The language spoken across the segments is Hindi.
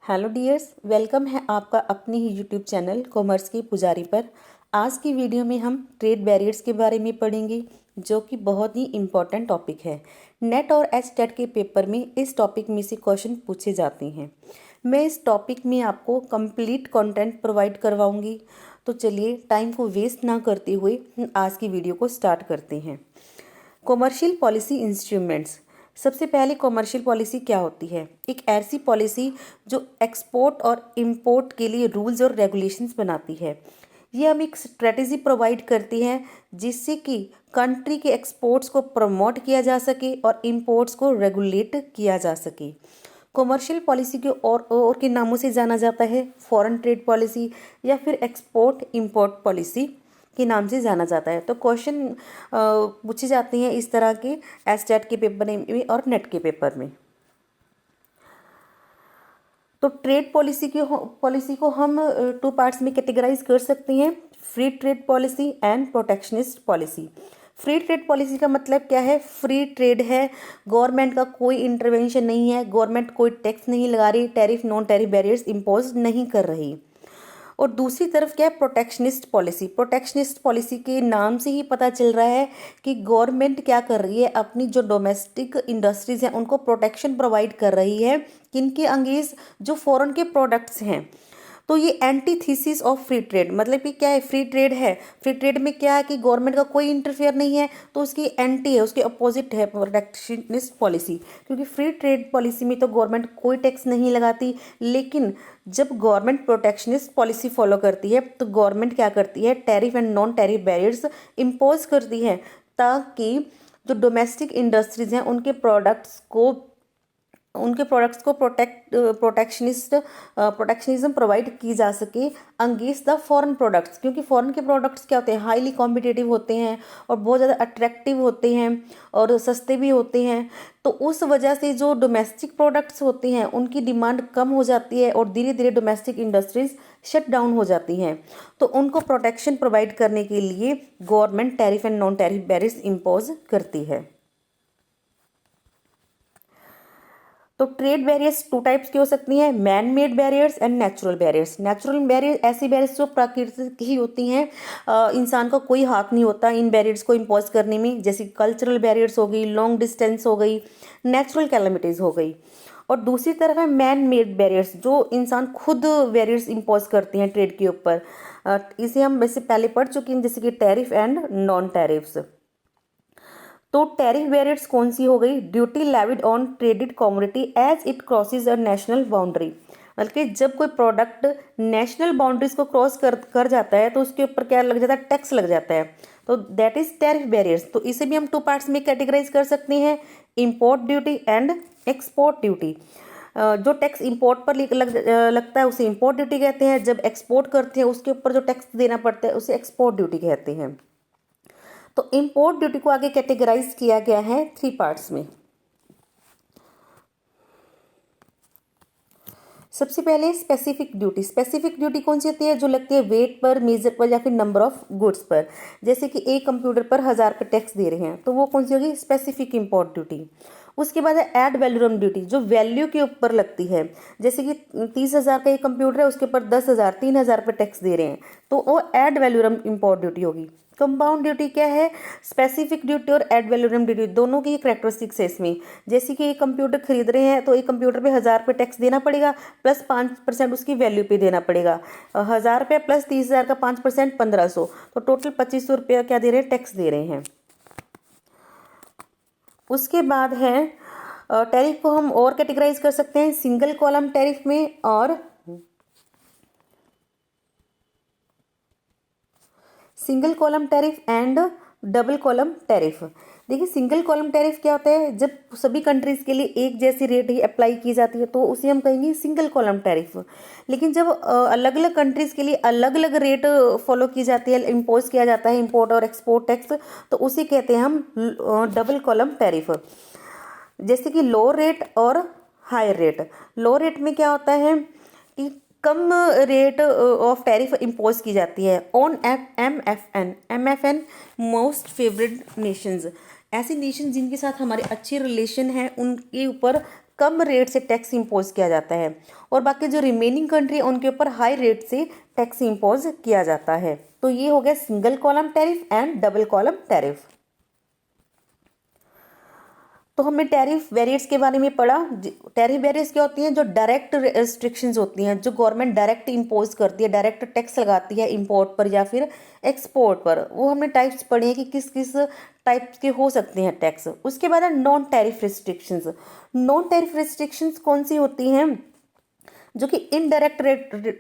हेलो डियर्स, वेलकम है आपका अपने ही यूट्यूब चैनल कॉमर्स की पुजारी पर। आज की वीडियो में हम ट्रेड बैरियर्स के बारे में पढ़ेंगे, जो कि बहुत ही इम्पॉर्टेंट टॉपिक है। नेट और एचटेट के पेपर में इस टॉपिक में से क्वेश्चन पूछे जाते हैं। मैं इस टॉपिक में आपको कंप्लीट कंटेंट प्रोवाइड करवाऊंगी। तो चलिए टाइम को वेस्ट ना करते हुए आज की वीडियो को स्टार्ट करते हैं। Commercial policy instruments. सबसे पहले कॉमर्शियल पॉलिसी क्या होती है? एक ऐसी पॉलिसी जो एक्सपोर्ट और इंपोर्ट के लिए रूल्स और रेगुलेशंस बनाती है। ये हम एक स्ट्रेटेजी प्रोवाइड करती है जिससे कि कंट्री के एक्सपोर्ट्स को प्रमोट किया जा सके और इंपोर्ट्स को रेगुलेट किया जा सके। कॉमर्शियल पॉलिसी के और के नामों से जाना जाता है फॉरेन ट्रेड पॉलिसी या फिर एक्सपोर्ट इंपोर्ट पॉलिसी के नाम से जाना जाता है। तो क्वेश्चन पूछे जाते हैं इस तरह के एसटेट के पेपर में और नेट के पेपर में। तो ट्रेड पॉलिसी को हम टू पार्ट्स में कैटेगराइज कर सकते हैं, free trade policy and protectionist policy. Free trade policy का मतलब क्या है? फ्री ट्रेड है, गवर्नमेंट का कोई इंटरवेंशन नहीं है, गवर्नमेंट कोई टैक्स नहीं लगा रही, tariff non tariff barriers impose नहीं कर रही। और दूसरी तरफ क्या है? Protectionist policy. प्रोटेक्शनिस्ट पॉलिसी के नाम से ही पता चल रहा है कि गवर्नमेंट क्या कर रही है, अपनी जो डोमेस्टिक इंडस्ट्रीज हैं उनको प्रोटेक्शन प्रोवाइड कर रही है। किनके अंगेंस्ट? जो फॉरेन के प्रोडक्ट्स हैं। तो ये एंटीथीसिस ऑफ फ्री ट्रेड, मतलब कि क्या है? फ्री ट्रेड है, फ्री ट्रेड में क्या है कि गवर्नमेंट का कोई इंटरफेयर नहीं है, तो उसकी एंटी है, उसके अपोजिट है प्रोटेक्शनिस्ट पॉलिसी। क्योंकि फ्री ट्रेड पॉलिसी में तो गवर्नमेंट कोई टैक्स नहीं लगाती, लेकिन जब गवर्नमेंट प्रोटेक्शनिस्ट पॉलिसी फॉलो करती है तो गवर्नमेंट क्या करती है? Tariff and non tariff barriers impose करती है, ताकि जो डोमेस्टिक इंडस्ट्रीज हैं उनके प्रोडक्ट्स को प्रोटेक्शनिज्म प्रोवाइड की जा सके अगेंस्ट द फॉरेन प्रोडक्ट्स। क्योंकि फॉरेन के प्रोडक्ट्स क्या होते हैं? हाईली कॉम्पिटिटिव होते हैं और बहुत ज़्यादा अट्रैक्टिव होते हैं और सस्ते भी होते हैं। तो उस वजह से जो डोमेस्टिक प्रोडक्ट्स होते हैं उनकी डिमांड कम हो जाती है और धीरे धीरे डोमेस्टिक इंडस्ट्रीज शट डाउन हो जाती हैं। तो उनको प्रोटेक्शन प्रोवाइड करने के लिए government tariff and non tariff barriers impose करती है। तो ट्रेड बैरियर्स टू टाइप्स की हो सकती हैं, man made barriers and natural barriers. Natural barrier ऐसी बैरियर्स जो प्राकृतिक ही होती हैं, इंसान का कोई हाथ नहीं होता इन बैरियर्स को इम्पोज करने में, जैसे कल्चरल बैरियर्स हो गई, लॉन्ग डिस्टेंस हो गई, नेचुरल कैलमिटीज हो गई। और दूसरी तरफ है मैन मेड बैरियर्स, जो इंसान खुद बैरियर्स इम्पोज करते हैं ट्रेड के ऊपर। इसे हम वैसे पहले पढ़ चुके हैं, जैसे कि टैरिफ एंड नॉन टैरिफ्स। तो टैरिफ बैरियर्स कौन सी हो गई? Duty levied on traded commodity as it crosses a national boundary. मतलब कि जब कोई प्रोडक्ट नेशनल बाउंड्रीज को क्रॉस कर जाता है तो उसके ऊपर क्या लग जाता है? टैक्स लग जाता है। तो दैट इज टैरिफ बैरियर्स। तो इसे भी हम टू पार्ट्स में कैटेगराइज कर सकते हैं, import duty and export duty. जो टैक्स इंपोर्ट पर लगता है उसे इंपोर्ट ड्यूटी कहते हैं, जब एक्सपोर्ट करते हैं उसके ऊपर जो टैक्स देना पड़ता है उसे एक्सपोर्ट ड्यूटी कहते हैं। तो इंपोर्ट ड्यूटी को आगे कैटेगराइज किया गया है थ्री पार्ट्स में। सबसे पहले स्पेसिफिक ड्यूटी। स्पेसिफिक ड्यूटी कौन सी होती है? जो लगती है वेट पर, मेजर पर या फिर नंबर ऑफ गुड्स पर। जैसे कि एक कंप्यूटर पर 1000 पे टैक्स दे रहे हैं तो वो कौन सी होगी? Specific import duty. उसके बाद है एड वैल्यूरम ड्यूटी, जो वैल्यू के ऊपर लगती है। जैसे कि 30,000 का एक कंप्यूटर है, उसके ऊपर 10,000 3,000 पे टैक्स दे रहे हैं तो वो एड वैल्यूरम इंपोर्ट ड्यूटी होगी। कंपाउंड ड्यूटी क्या है? स्पेसिफिक ड्यूटी और एड वैल्यूरम ड्यूटी दोनों की कैरेक्टरिस्टिक्स है इसमें। जैसे कि एक कंप्यूटर खरीद रहे हैं तो एक कंप्यूटर पे 1000 पे टैक्स देना पड़ेगा, प्लस 5% उसकी वैल्यू पे देना पड़ेगा। 1000 रुपया प्लस 30,000 का 5% 1500, तो टोटल 2500 रुपया क्या दे रहे हैं? टैक्स दे रहे हैं। उसके बाद है टैरिफ को हम और कैटेगराइज कर सकते हैं सिंगल कॉलम टैरिफ में और single column tariff and double column tariff. देखिए सिंगल कॉलम टैरिफ क्या होता है? जब सभी कंट्रीज के लिए एक जैसी रेट ही अप्लाई की जाती है तो उसे हम कहेंगे सिंगल कॉलम टैरिफ। लेकिन जब अलग अलग कंट्रीज के लिए अलग अलग रेट फॉलो की जाती है, इम्पोज किया जाता है इंपोर्ट और एक्सपोर्ट टैक्स, तो उसे कहते हैं हम डबल कॉलम टैरिफ। जैसे कि लो रेट और हायर रेट। लो रेट में क्या होता है कि कम रेट ऑफ टैरिफ इम्पोज की जाती है on MFN most favourite Nations. ऐसे नेशन जिनके साथ हमारे अच्छे रिलेशन हैं उनके ऊपर कम रेट से टैक्स इम्पोज किया जाता है, और बाकी जो रिमेनिंग कंट्री उनके ऊपर हाई रेट से टैक्स इम्पोज किया जाता है। तो ये हो गया single column tariff and double column tariff. तो हमने टैरिफ बैरियर्स के बारे में पढ़ा। टैरिफ बैरियर्स क्या होती हैं? जो डायरेक्ट रेस्ट्रिक्शंस होती हैं, जो गवर्नमेंट डायरेक्ट इम्पोज करती है, डायरेक्ट टैक्स लगाती है इंपोर्ट पर या फिर एक्सपोर्ट पर। वो हमने टाइप्स पढ़े हैं कि किस किस टाइप्स के हो सकते हैं टैक्स। उसके बाद है non tariff restrictions. Non tariff restrictions कौन सी होती हैं? जो कि इनडायरेक्ट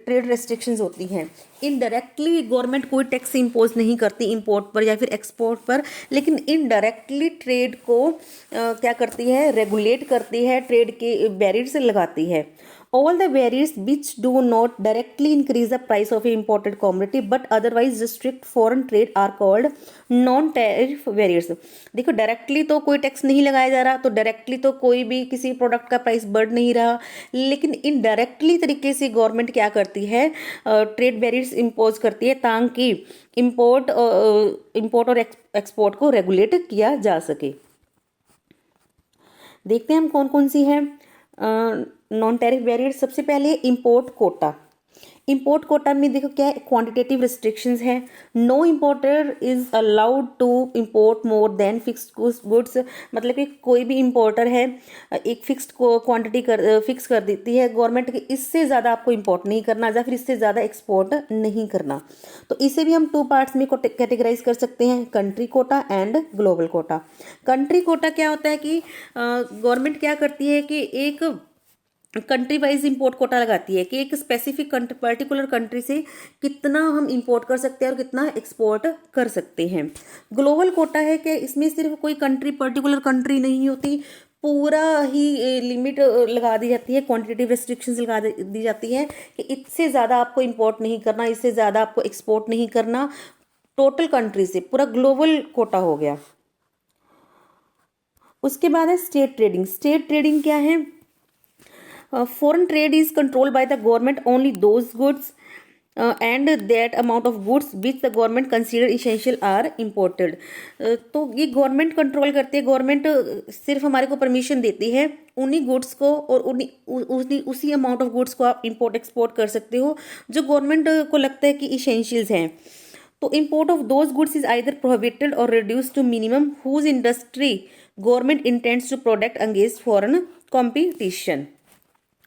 ट्रेड रेस्ट्रिक्शंस होती हैं। इनडायरेक्टली गवर्नमेंट कोई टैक्स इम्पोज नहीं करती इंपोर्ट पर या फिर एक्सपोर्ट पर, लेकिन इनडायरेक्टली ट्रेड को क्या करती है? रेगुलेट करती है, ट्रेड के बैरियर्स लगाती है। All the barriers which do not directly increase the price of an imported commodity but otherwise restrict foreign trade are called non-tariff barriers। देखो, डायरेक्टली तो कोई टैक्स नहीं लगाया जा रहा, तो डायरेक्टली तो कोई भी किसी प्रोडक्ट का प्राइस बढ़ नहीं रहा, लेकिन इनडायरेक्टली तरीके से गवर्नमेंट क्या करती है? ट्रेड बैरियर्स इम्पोज करती है ताकि इंपोर्ट और एक्सपोर्ट को रेगुलेट किया जा सके। देखते हैं हम कौन कौन सी है नॉन टैरिफ बैरियर। सबसे पहले इंपोर्ट कोटा। इंपोर्ट कोटा में देखो क्या है? क्वांटिटेटिव रिस्ट्रिक्शंस है। No importer is allowed to import more than fixed goods. मतलब कि कोई भी इम्पोर्टर है एक फिक्स्ड क्वांटिटी फिक्स कर देती है गवर्नमेंट कि इससे ज़्यादा आपको इंपोर्ट नहीं करना या फिर इससे ज़्यादा एक्सपोर्ट नहीं करना। तो इसे भी हम 2 पार्ट्स में कैटेगराइज कर सकते हैं, country quota and global quota. Country quota क्या होता है कि गवर्नमेंट क्या करती है कि एक कंट्री वाइज इंपोर्ट कोटा लगाती है कि एक स्पेसिफिक पर्टिकुलर कंट्री से कितना हम इंपोर्ट कर सकते हैं और कितना एक्सपोर्ट कर सकते हैं। ग्लोबल कोटा है कि इसमें सिर्फ कोई कंट्री पर्टिकुलर कंट्री नहीं होती, पूरा ही लिमिट लगा दी जाती है, क्वांटिटेटिव रेस्ट्रिक्शंस लगा दी जाती है कि इससे ज़्यादा आपको इंपोर्ट नहीं करना, इससे ज़्यादा आपको एक्सपोर्ट नहीं करना, टोटल कंट्री से। पूरा ग्लोबल कोटा हो गया। उसके बाद है स्टेट ट्रेडिंग। स्टेट ट्रेडिंग क्या है? Foreign trade is controlled by the government only those goods and that amount of goods which the government consider essential are imported। तो ये गवर्नमेंट कंट्रोल करती है। गवर्नमेंट सिर्फ हमारे को परमिशन देती है उन्हीं गुड्स को और उसी अमाउंट ऑफ गुड्स को आप इंपोर्ट एक्सपोर्ट कर सकते हो जो गवर्नमेंट को लगता है कि इसेंशियल्स हैं। तो import of those goods is either prohibited और reduce to minimum whose industry government intends to protect against foreign competition.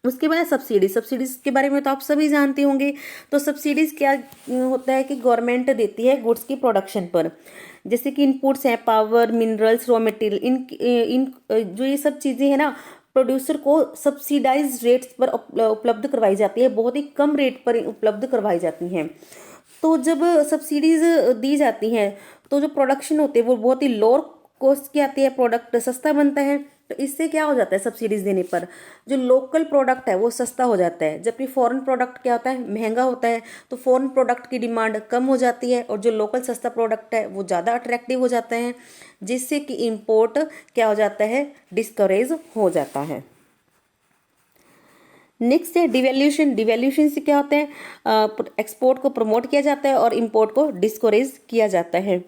उसके बाद सब्सिडीज। सब्सिडीज के बारे में तो आप सभी जानते होंगे। तो सब्सिडीज क्या होता है कि गवर्नमेंट देती है गुड्स की प्रोडक्शन पर, जैसे कि इनपुट्स हैं, पावर, मिनरल्स, रॉ मटेरियल, इन जो ये सब चीज़ें हैं ना, प्रोड्यूसर को सब्सिडाइज रेट्स पर उपलब्ध करवाई जाती है, बहुत ही कम रेट पर उपलब्ध करवाई जाती हैं। तो जब सब्सिडीज दी जाती हैं तो जो प्रोडक्शन होती है वो बहुत ही लोअर कॉस्ट की आती है, प्रोडक्ट सस्ता बनता है। तो इससे क्या हो जाता है? सब्सिडीज देने पर जो लोकल प्रोडक्ट है वो सस्ता हो जाता है, जबकि फॉरेन प्रोडक्ट क्या होता है? महंगा होता है। तो फॉरेन प्रोडक्ट की डिमांड कम हो जाती है और जो लोकल सस्ता प्रोडक्ट है वो ज़्यादा अट्रैक्टिव हो जाता है, जिससे कि इंपोर्ट क्या हो जाता है? डिस्करेज हो जाता है। नेक्स्ट है डिवैल्यूशन। डिवैल्यूशन से क्या होता है? एक्सपोर्ट को प्रमोट किया जाता है और इंपोर्ट को डिस्करेज किया जाता है।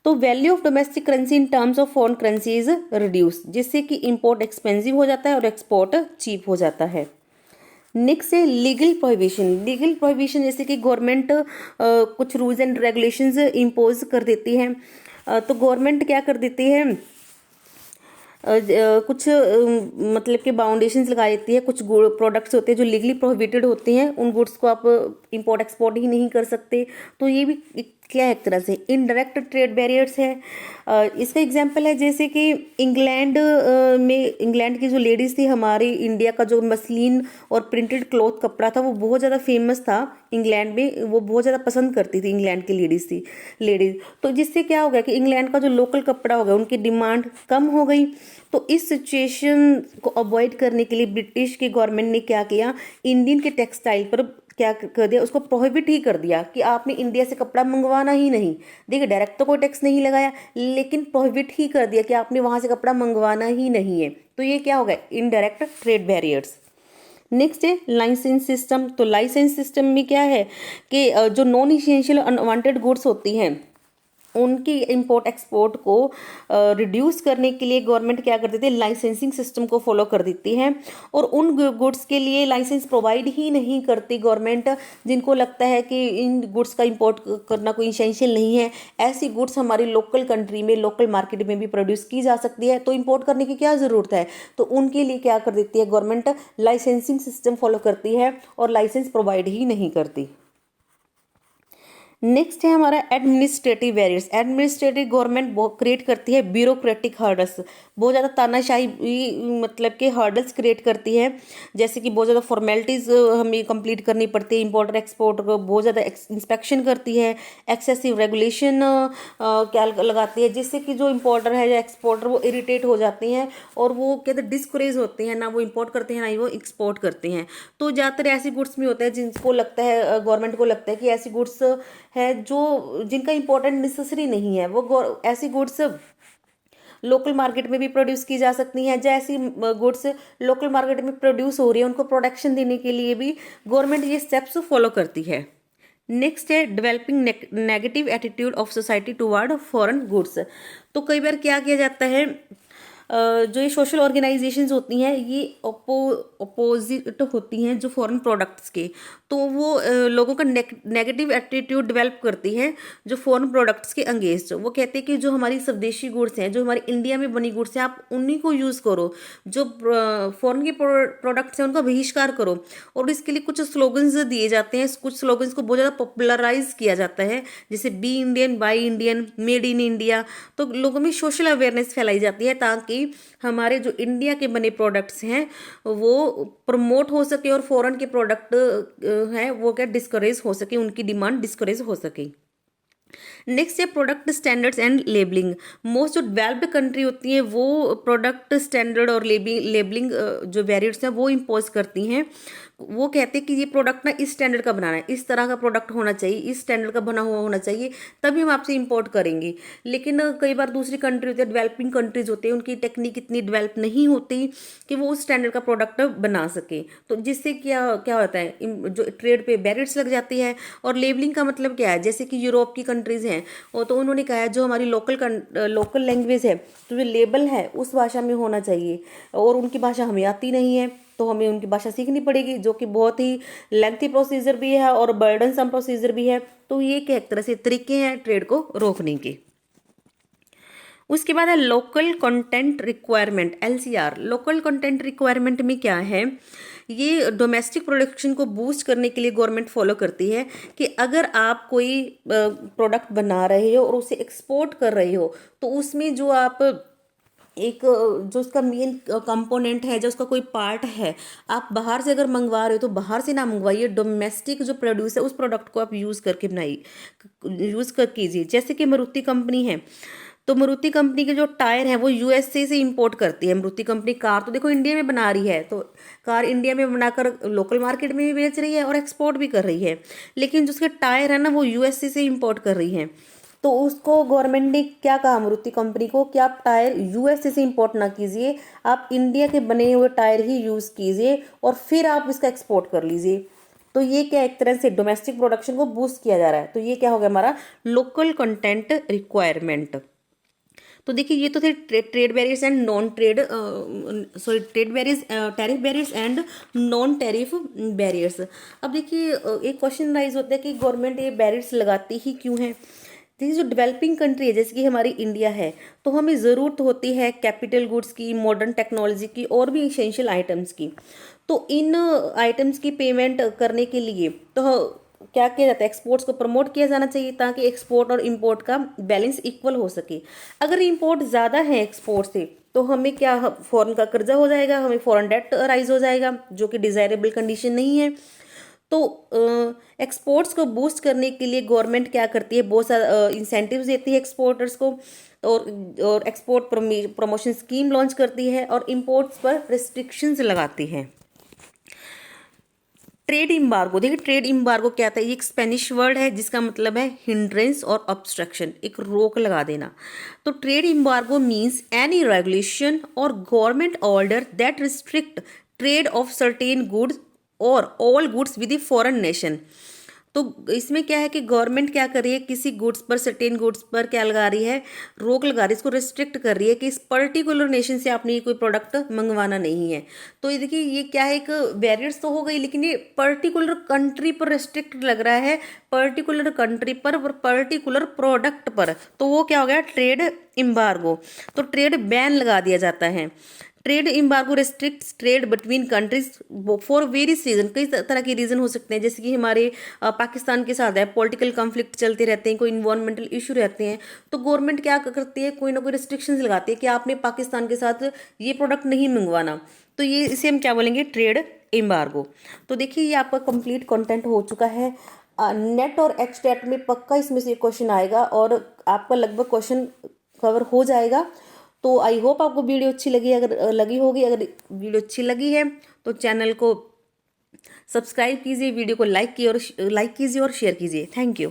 तो value of domestic currency in terms of foreign currency is reduce, जिससे कि इंपोर्ट एक्सपेंसिव हो जाता है और एक्सपोर्ट चीप हो जाता है। नेक्स्ट है लीगल प्रोहिबिशन। लीगल प्रोहिबिशन जैसे कि गवर्नमेंट कुछ रूल्स एंड रेगुलेशंस इम्पोज कर देती है। तो गवर्नमेंट क्या कर देती है? कुछ मतलब कि बाउंडेशंस लगा देती है। कुछ प्रोडक्ट्स होते हैं जो लीगली प्रोहिबिटेड होते हैं, उन गुड्स को आप इंपोर्ट एक्सपोर्ट ही नहीं कर सकते। तो ये भी क्या है? एक तरह से इनडायरेक्ट ट्रेड बैरियर्स है। इसका एग्जांपल है जैसे कि इंग्लैंड की जो लेडीज़ थी, हमारी इंडिया का जो मसलिन और प्रिंटेड क्लॉथ कपड़ा था वो बहुत ज़्यादा फेमस था इंग्लैंड में, वो बहुत ज़्यादा पसंद करती थी इंग्लैंड की लेडीज़। तो जिससे क्या हो गया कि इंग्लैंड का जो लोकल कपड़ा हो गया उनकी डिमांड कम हो गई। तो इस सिचुएशन को अवॉइड करने के लिए ब्रिटिश की गवर्नमेंट ने क्या किया? इंडियन के टेक्सटाइल पर क्या कर दिया? उसको प्रोहिबिट ही कर दिया कि आपने इंडिया से कपड़ा मंगवाना ही नहीं। देखिए, डायरेक्ट तो कोई टैक्स नहीं लगाया, लेकिन प्रोहिबिट ही कर दिया कि आपने वहाँ से कपड़ा मंगवाना ही नहीं है। तो ये क्या हो गया? Indirect trade barriers. नेक्स्ट है लाइसेंस सिस्टम। तो लाइसेंस सिस्टम में क्या है कि जो नॉन इसेंशियल अनवांटेड गुड्स होती हैं उनकी इंपोर्ट एक्सपोर्ट को रिड्यूस करने के लिए गवर्नमेंट क्या कर देती है, लाइसेंसिंग सिस्टम को फॉलो कर देती है, और उन गुड्स के लिए लाइसेंस प्रोवाइड ही नहीं करती गवर्नमेंट जिनको लगता है कि इन गुड्स का इंपोर्ट करना कोई इसेंशियल नहीं है। ऐसी गुड्स हमारी लोकल कंट्री में, लोकल मार्केट में भी प्रोड्यूस की जा सकती है, तो इंपोर्ट करने की क्या ज़रूरत है। तो उनके लिए क्या कर देती है गवर्नमेंट, लाइसेंसिंग सिस्टम फॉलो करती है और लाइसेंस प्रोवाइड ही नहीं करती। नेक्स्ट है हमारा administrative barriers. Administrative government create करती है ब्यूरोक्रेटिक हर्डल्स, बहुत ज़्यादा तानाशाही मतलब के हर्डल्स क्रिएट करती है, जैसे कि बहुत ज़्यादा फॉर्मेलिटीज़ हमें कंप्लीट करनी पड़ती है, इंपोर्टर एक्सपोर्टर को बहुत ज़्यादा इंस्पेक्शन करती है, एक्सेसिव रेगुलेशन क्या लगाती है, जिससे कि जो इंपोर्टर है या एक्सपोर्टर वो इरिटेट हो जाते हैं और वो कहते हैं डिस्करेज होते हैं, ना वो इंपोर्ट करते हैं ना ही वो एक्सपोर्ट करते हैं। तो ज़्यादातर ऐसी गुड्स में होता है जिनको लगता है, गवर्नमेंट को लगता है कि ऐसी गुड्स है जो जिनका इंपॉर्टेंट नेसेसरी नहीं है, वो ऐसी गुड्स लोकल मार्केट में भी प्रोड्यूस की जा सकती हैं। जैसी गुड्स लोकल मार्केट में प्रोड्यूस हो रही है उनको प्रोटेक्शन देने के लिए भी गवर्नमेंट ये स्टेप्स फॉलो करती है। नेक्स्ट है developing negative attitude of society toward foreign goods. तो कई बार क्या किया जाता है, जो ये सोशल ऑर्गेनाइजेशंस होती हैं ये अपोजिट होती हैं जो फॉरेन प्रोडक्ट्स के, तो वो लोगों का नेगेटिव एटीट्यूड डेवलप करती हैं जो फॉरेन प्रोडक्ट्स के अगेंस्ट। वो कहते हैं कि जो हमारी स्वदेशी गुड्स हैं, जो हमारी इंडिया में बनी गुड्स हैं, आप उन्हीं को यूज़ करो, जो फॉरेन के प्रोडक्ट्स हैं उनका बहिष्कार करो। और इसके लिए कुछ स्लोगन्स दिए जाते हैं, कुछ स्लोगन्स को बहुत ज़्यादा पॉपुलराइज किया जाता है, जैसे be Indian, buy Indian, made in India. तो लोगों में सोशल अवेयरनेस फैलाई जाती है ताकि हमारे जो इंडिया के बने प्रोडक्ट्स हैं वो प्रमोट हो सके और फॉरेन के प्रोडक्ट हैं वो क्या डिस्करेज हो सके, उनकी डिमांड डिस्करेज हो सके। नेक्स्ट है product standards and labelling. Most जो डेवलप्ड कंट्री होती है वो प्रोडक्ट स्टैंडर्ड और लेबलिंग जो बैरियर्स हैं वो इम्पोज करती हैं। वो कहते हैं कि ये प्रोडक्ट ना इस स्टैंडर्ड का बनाना है, इस तरह का प्रोडक्ट होना चाहिए, इस स्टैंडर्ड का बना हुआ होना चाहिए, तभी हम आपसे इंपोर्ट करेंगे। लेकिन कई बार दूसरी कंट्री होती है, डेवलपिंग कंट्रीज होते हैं, उनकी टेक्निक इतनी डेवलप नहीं होती कि वो उस स्टैंडर्ड का प्रोडक्ट बना सके। तो जिससे क्या क्या होता है, जो ट्रेड पे बैरियर्स लग जाती है। और लेबलिंग का मतलब क्या है, जैसे कि यूरोप की कंट्रीज हैं और तो उन्होंने कहा है जो हमारी लोकल लैंग्वेज है, तो जो लेबल है उस भाषा में होना चाहिए, और उनकी भाषा हमें आती नहीं है तो हमें उनकी भाषा सीखनी पड़ेगी, जो कि बहुत ही लेंथी प्रोसीजर भी है और बर्डनसम प्रोसीजर भी है। तो ये एक तरह से तरीके हैं ट्रेड को रोकने के। उसके बाद है local content requirement, LCR। Local content requirement में क्या है, ये डोमेस्टिक प्रोडक्शन को बूस्ट करने के लिए गवर्नमेंट फॉलो करती है कि अगर आप कोई प्रोडक्ट बना रहे हो और उसे एक्सपोर्ट कर रहे हो, तो उसमें जो आप एक जो उसका मेन कंपोनेंट है, जो उसका कोई पार्ट है, आप बाहर से अगर मंगवा रहे हो तो बाहर से ना मंगवाइए, डोमेस्टिक जो प्रोड्यूस है उस प्रोडक्ट को आप यूज़ करके बनाइए, यूज़ कर कीजिए। जैसे कि मारुति कंपनी है, तो मारुति कंपनी के जो टायर हैं वो USA से इंपोर्ट करती है। मारुति कंपनी कार तो देखो इंडिया में बना रही है, तो कार इंडिया में बनाकर लोकल मार्केट में भी बेच रही है और एक्सपोर्ट भी कर रही है, लेकिन जो उसके टायर है ना वो USA से इंपोर्ट कर रही है। तो उसको गवर्नमेंट ने क्या कहा मारुति कंपनी को कि आप टायर USA से इंपोर्ट ना कीजिए, आप इंडिया के बने हुए टायर ही यूज़ कीजिए और फिर आप इसका एक्सपोर्ट कर लीजिए। तो ये क्या एक तरह से डोमेस्टिक प्रोडक्शन को बूस्ट किया जा रहा है। तो ये क्या हो गया हमारा लोकल कंटेंट रिक्वायरमेंट। तो देखिए ये तो थे trade barriers and non trade sorry trade barriers, tariff barriers and non tariff barriers. अब देखिए एक क्वेश्चन राइज होता है कि गवर्नमेंट ये बैरियर्स लगाती ही क्यों है। देखिए जो डेवलपिंग कंट्री है जैसे कि हमारी इंडिया है, तो हमें ज़रूरत होती है कैपिटल गुड्स की, मॉडर्न टेक्नोलॉजी की और भी इसेंशियल आइटम्स की। तो इन आइटम्स की पेमेंट करने के लिए तो क्या किया जाता है, एक्सपोर्ट्स को प्रमोट किया जाना चाहिए ताकि एक्सपोर्ट और इंपोर्ट का बैलेंस इक्वल हो सके। अगर इंपोर्ट ज़्यादा है एक्सपोर्ट से तो हमें क्या फॉरेन का कर्जा हो जाएगा, हमें फॉरेन डेट राइज हो जाएगा, जो कि डिज़ायरेबल कंडीशन नहीं है। तो एक्सपोर्ट्स को बूस्ट करने के लिए गवर्नमेंट क्या करती है, बहुत सारा इंसेंटिव्स देती है एक्सपोर्टर्स को, और एक्सपोर्ट प्रमोशन स्कीम लॉन्च करती है और इंपोर्ट्स पर रिस्ट्रिक्शंस लगाती है। ट्रेड इम्बार्गो, देखिए ट्रेड इम्बार्गो क्या था, ये एक स्पेनिश वर्ड है जिसका मतलब है हिंड्रेंस और ऑब्स्ट्रक्शन, एक रोक लगा देना। तो trade embargo means any regulation और government order that restrict trade of certain goods और all goods with the foreign nation. तो इसमें क्या है कि गवर्नमेंट क्या कर रही है, किसी गुड्स पर, सर्टेन गुड्स पर क्या लगा रही है, रोक लगा रही है, इसको रिस्ट्रिक्ट कर रही है कि इस पर्टिकुलर नेशन से आपने ये कोई प्रोडक्ट मंगवाना नहीं है। तो ये देखिए ये क्या है, एक बैरियर्स तो हो गई, लेकिन ये पर्टिकुलर कंट्री पर रिस्ट्रिक्ट लग रहा है, पर्टिकुलर कंट्री पर, पर्टिकुलर प्रोडक्ट पर। तो वो क्या हो गया, ट्रेड एम्बार्गो। तो ट्रेड बैन लगा दिया जाता है। Trade embargo restricts trade between countries for various reason, कई तरह के रीजन हो सकते हैं, जैसे कि हमारे पाकिस्तान के साथ है, पॉलिटिकल कॉन्फ्लिक्ट चलते रहते हैं, कोई इन्वायरमेंटल इशू रहते हैं, तो गवर्नमेंट क्या करती है, कोई ना कोई रिस्ट्रिक्शंस लगाती है कि आपने पाकिस्तान के साथ ये प्रोडक्ट नहीं मंगवाना। तो ये इसे हम क्या बोलेंगे, ट्रेड एम्बार्गो। तो देखिए ये आपका कंप्लीट कंटेंट हो चुका है। नेट और एक्सटेट में पक्का इसमें से क्वेश्चन आएगा और आपका लगभग क्वेश्चन कवर हो जाएगा। तो आई होप आपको वीडियो अच्छी लगी, अगर लगी होगी, अगर वीडियो अच्छी लगी है तो चैनल को सब्सक्राइब कीजिए, वीडियो को लाइक कीजिए और शेयर कीजिए। Thank you.